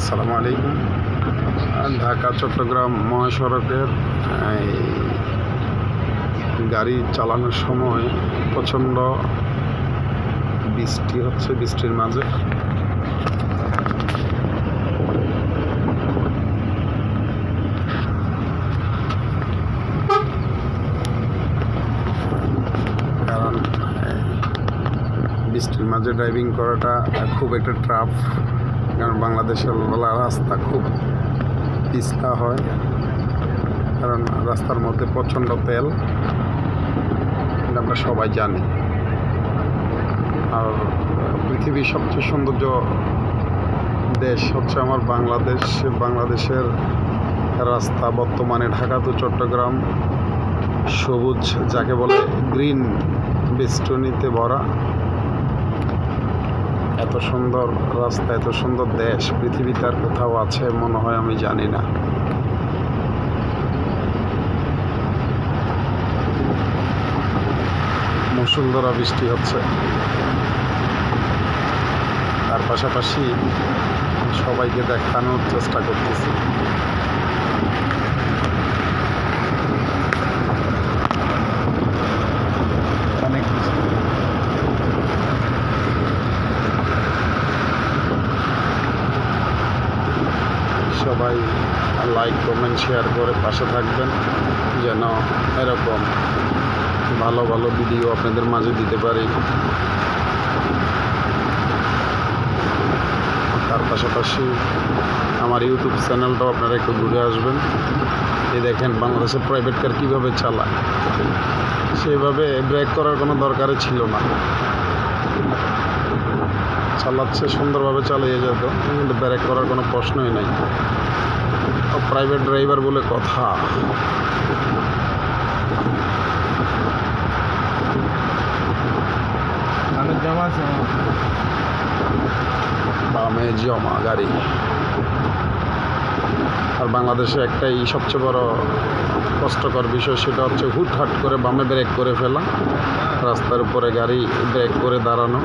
আসসালামু আলাইকুম। ঢাকা চট্টগ্রাম মহাসড়কের গাড়ি চালানোর সময় প্রচণ্ড বৃষ্টি হচ্ছে। বৃষ্টির মাঝে কারণ বৃষ্টির মাঝে ড্রাইভিং করাটা খুব একটা টাফ, কারণ বাংলাদেশের রাস্তা খুব পিছলা হয়, কারণ রাস্তার মধ্যে প্রচণ্ড তেল, এটা আমরা সবাই জানি। আর পৃথিবীর সবচেয়ে সৌন্দর্য দেশ হচ্ছে আমার বাংলাদেশ। বাংলাদেশের রাস্তা বর্তমানে ঢাকা টু চট্টগ্রাম সবুজ, যাকে বলে গ্রিন বেষ্টনীতে ভরা। এত সুন্দর রাস্তা, এত সুন্দর দেশ পৃথিবীতে আর কোথাও আছে মনে হয়, আমি জানি না। মুষলধারা বৃষ্টি হচ্ছে, তার পাশাপাশি সবাইকে দেখানোর চেষ্টা করতেছি। অনেক সবাই লাইক, কমেন্ট, শেয়ার করে পাশে থাকবেন, যেন এরকম ভালো ভালো ভিডিও আপনাদের মাঝে দিতে পারি। তার পাশাপাশি আমার ইউটিউব চ্যানেলটাও আপনারা একটু ঘুরে আসবেন। এই দেখেন বাংলাদেশের প্রাইভেট কার কীভাবে চালায়, সেইভাবে ব্রেক করার কোনো দরকারই ছিল না। চালাচ্ছে, সুন্দরভাবে চালিয়ে যেত, কিন্তু ব্রেক করার কোনো প্রশ্নই নাই। প্রাইভেট ড্রাইভার বলে কথা। বামে জমা গাড়ি। আর বাংলাদেশে একটাই সবচেয়ে বড় কষ্টকর বিষয়, সেটা হচ্ছে হুটহাট করে বামে ব্রেক করে ফেলা, রাস্তার উপরে গাড়ি ব্রেক করে দাঁড়ানো।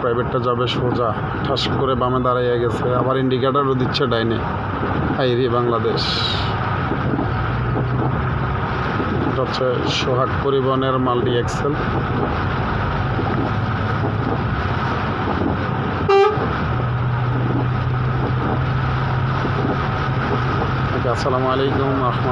প্রাইভেটটা যাবে সোজা, ঠাস করে বামে দাঁড়াইয়া গেছে, আবার ইন্ডিকেটারও দিচ্ছে ডাইনে। হাইরে বাংলাদেশ। এটা হচ্ছে সোহাগ পরিবহনের মাল্টি এক্সেল। আসসালামু আলাইকুম।